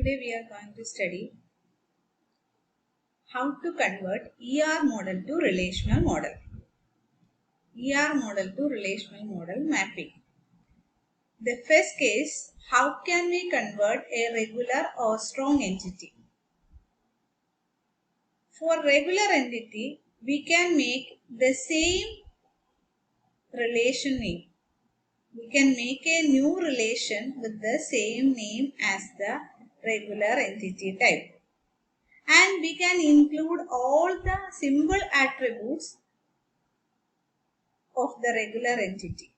Today we are going to study how to convert ER model to relational model. ER model to relational model mapping. The first case, how can we convert a regular or strong entity? For regular entity, we can make the same relation name. We can make a new relation with the same name as the regular entity type. And we can include all the symbol attributes of the regular entity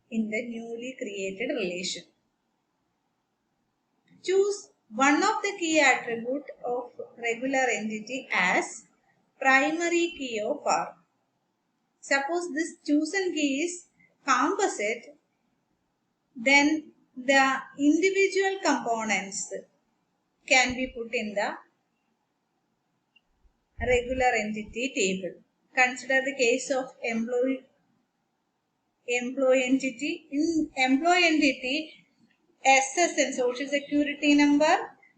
in the newly created relation. Choose one of the key attributes of regular entity as primary key of R. Suppose this chosen key is composite, then the individual components can be put in the regular entity table. Consider the case of employee entity. In employee entity, SSN, social security number,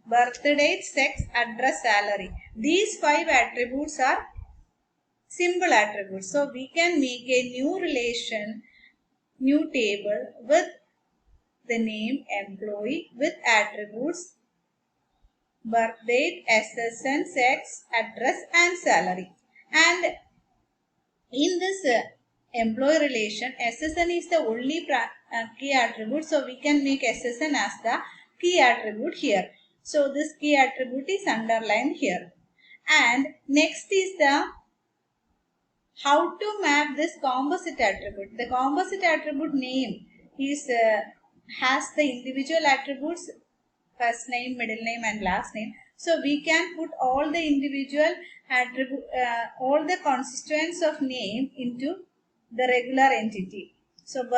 birth date, sex, address, salary. These 5 attributes are symbol attributes. So we can make a new relation, new table with the name employee with attributes birth date, SSN, sex, address and salary. And in this employee relation, SSN is the only key attribute. So we can make SSN as the key attribute here. So this key attribute is underlined here. And next is the how to map this composite attribute. The composite attribute name is has the individual attributes first name, middle name and last name. So we can put all the individual attribute, all the constituents of name into the regular entity. So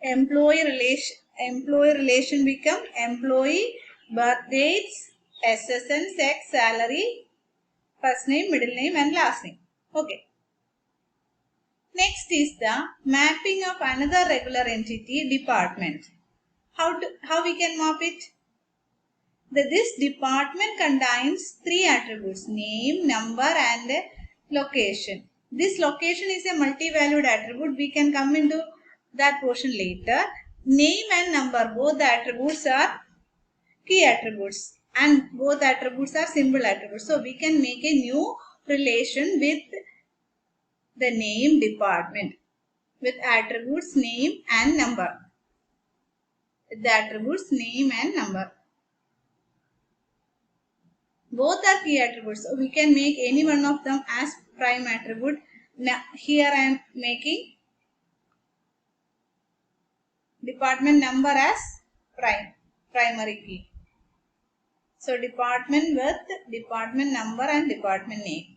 employee relation become employee, birth dates, SSN, sex, salary, first name, middle name and last name. Okay. Next is the mapping of another regular entity, department. How we can map it? This department contains 3 attributes, name, number and location. This location is a multi-valued attribute. We can come into that portion later. Name and number, both the attributes are key attributes and both attributes are symbol attributes. So we can make a new relation with the name department with attributes name and number. The attributes name and number. Both are key attributes. So we can make any one of them as prime attribute. Now here I am making department number as primary key. So department with department number and department name.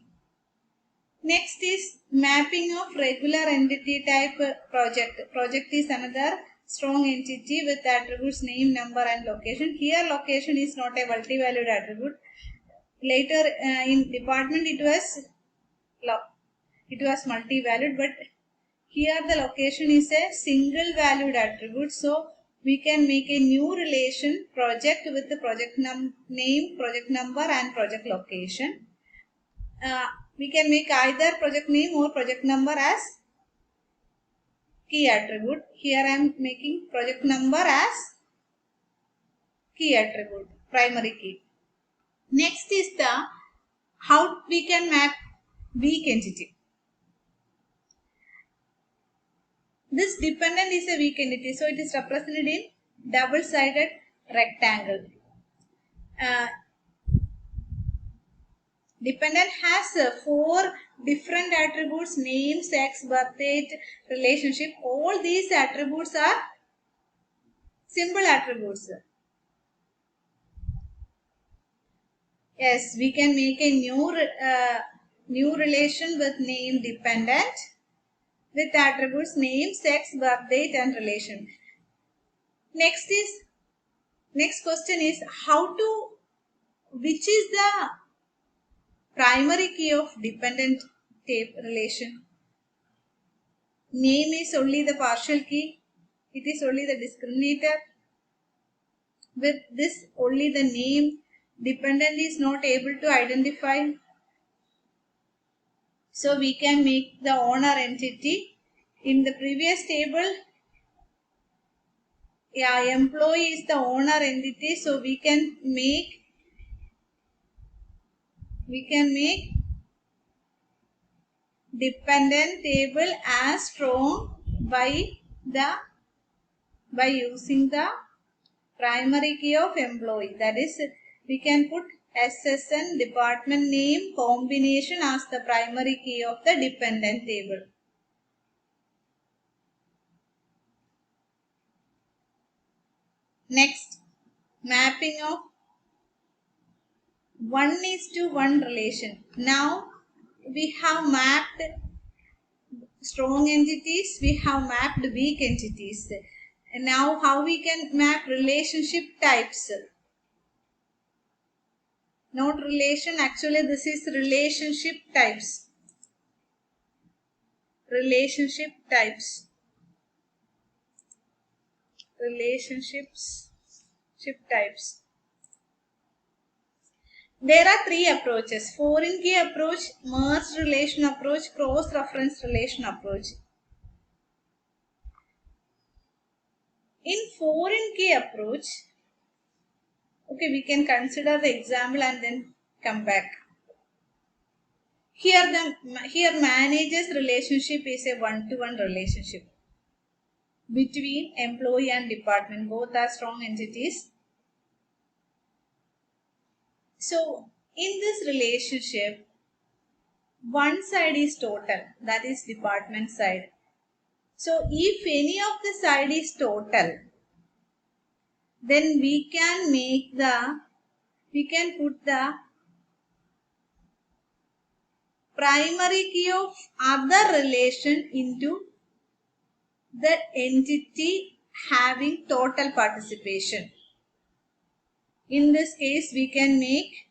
Next is mapping of regular entity type project. Project is another strong entity with attributes name, number and location. Here location is not a multi-valued attribute. Later in department it was multi-valued, but here the location is a single valued attribute. So we can make a new relation project with the project name, project number and project location. We can make either project name or project number as key attribute. Here I am making project number as key attribute, primary key. Next is the how we can map weak entity. This dependent is a weak entity, so it is represented in double-sided rectangle. Dependent has 4 different attributes, name, sex, birth date, relationship. All these attributes are symbol attributes. Yes, we can make a new relation with name dependent with attributes name, sex, birth date and relation. Next question is which is the primary key of dependent type relation? Name is only the partial key. It is only the discriminator. with this only the name dependent is not able to identify. So we can make the owner entity. In the previous table, yeah, employee is the owner entity, so we can make dependent table as strong by using the primary key of employee. That is, we can put SSN department name combination as the primary key of the dependent table. Next, mapping of 1:1 relation. Now we have mapped strong entities, we have mapped weak entities. And now how we can map relationship types? Not relation, actually this is relationship types. Relationship types. Relationships types. There are three approaches: foreign key approach, merged relation approach, cross-reference relation approach. In foreign key approach, okay, we can consider the example and then come back. Here manager's relationship is a one-to-one relationship between employee and department. Both are strong entities. So in this relationship, one side is total, that is department side. So if any of the side is total, then we can put the primary key of other relation into the entity having total participation. In this case, we can take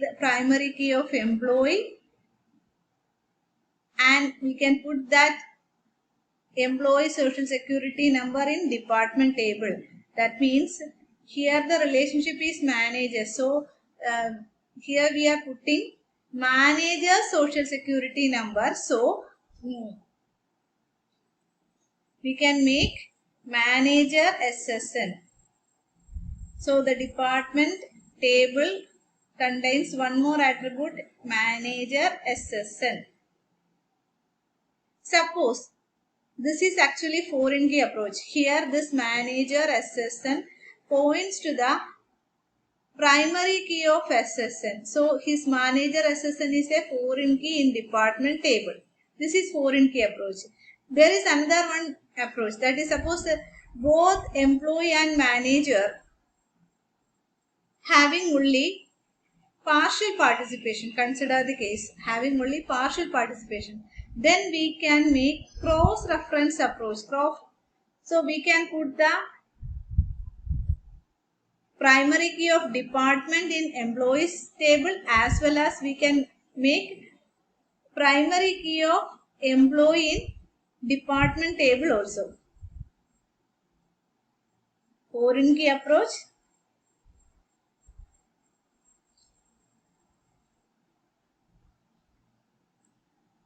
the primary key of employee and we can put that employee social security number in department table. That means here the relationship is manager. So here we are putting manager social security number. So we can make manager SSN. So the department table contains one more attribute, manager SSN. Suppose this is actually foreign key approach. Here this manager SSN points to the primary key of SSN. So his manager SSN is a foreign key in department table. This is foreign key approach. There is another one approach, that is, suppose both employee and manager having only partial participation. Consider the case having only partial participation. Then we can make cross-reference approach. So we can put the primary key of department in employees table, as well as we can make primary key of employee in department table also. Foreign key approach.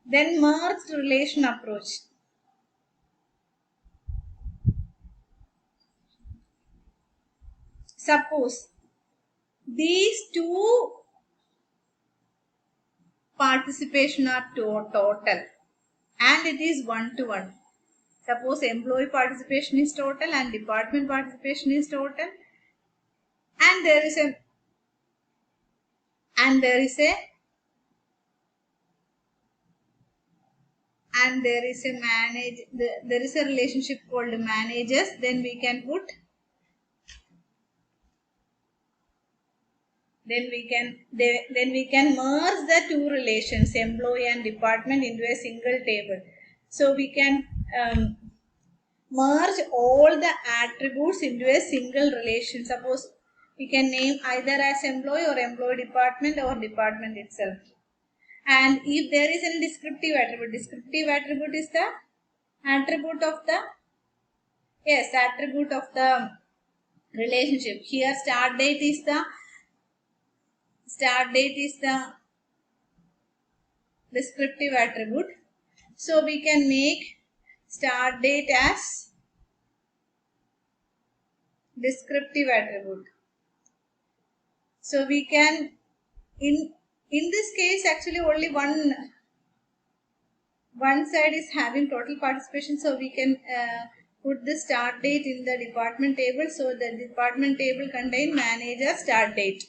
Then merged relation approach. Suppose these two participation are total and it is one-to-one. Suppose employee participation is total and department participation is total, and there is a relationship called managers. Then we can merge the two relations, employee and department, into a single table. So we can merge all the attributes into a single relation. Suppose we can name either as employee or employee department or department itself. And if there is any descriptive attribute is the attribute of the relationship. Here start date is the descriptive attribute. So we can make start date as descriptive attribute. So we can in this case actually only one side is having total participation, so we can put the start date in the department table. So the department table contain manager start date.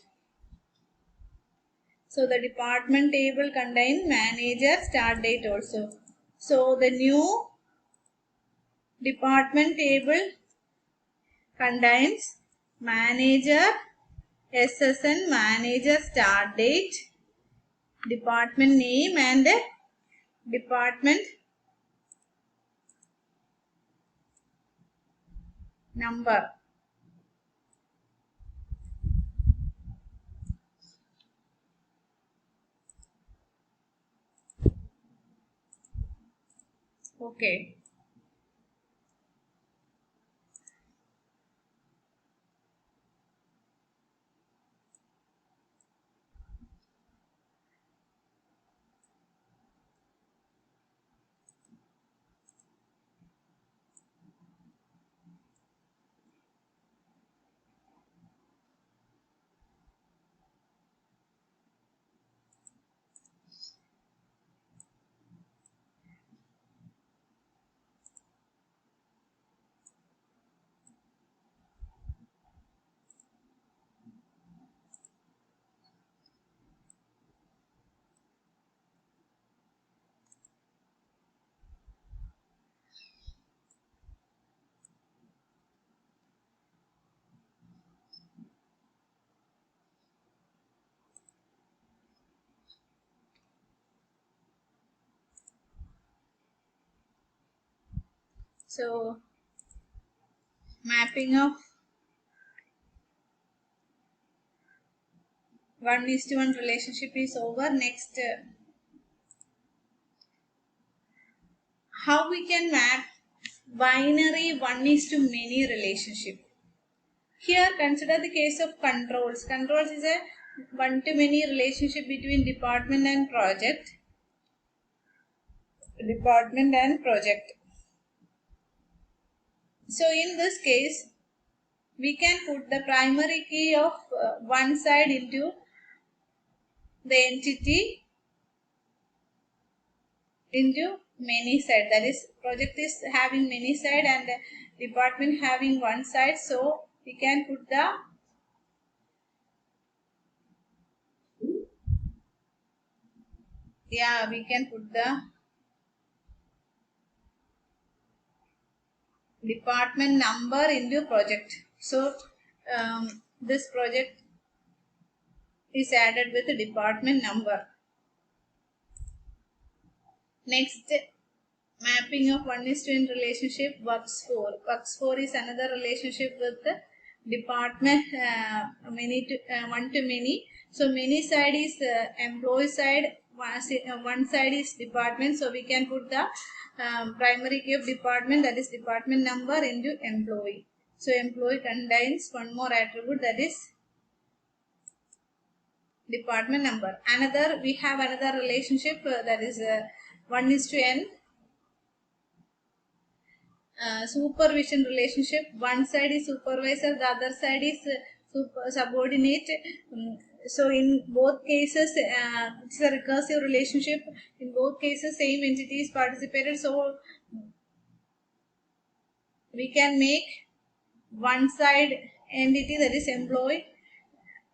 So the department table contain manager start date also. So the new department table contains manager SSN, manager start date, department name and department number. Okay. So mapping of 1:1 relationship is over. Next, how we can map binary 1:many relationship. Here consider the case of controls. Controls is a 1:many relationship between department and project. So in this case, we can put the primary key of one side into the entity into many side. That is, project is having many side and department having one side. So we can put the department number into project. So this project is added with the department number. Next, mapping of 1:n relationship works for. Works for is another relationship with the department one to many. So many side is employee side, one side is department. So we can put the primary key of department, that is department number, into employee. So employee contains one more attribute, that is department number. We have another relationship that is 1:n supervision relationship. One side is supervisor, the other side is subordinate. So in both cases, it's a recursive relationship. In both cases, same entity is participated. So we can make one side entity, that is employee,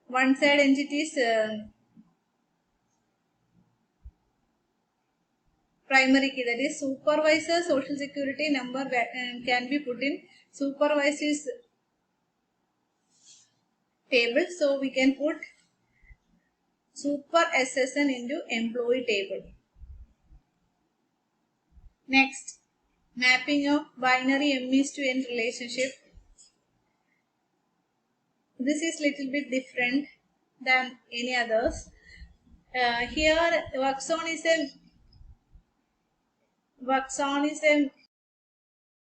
one side entity is primary key, that is supervisor social security number can be put in supervisor's table. So we can put super SSN into employee table. Next, mapping of binary M:1 relationship. This is little bit different than any others. Here works on is a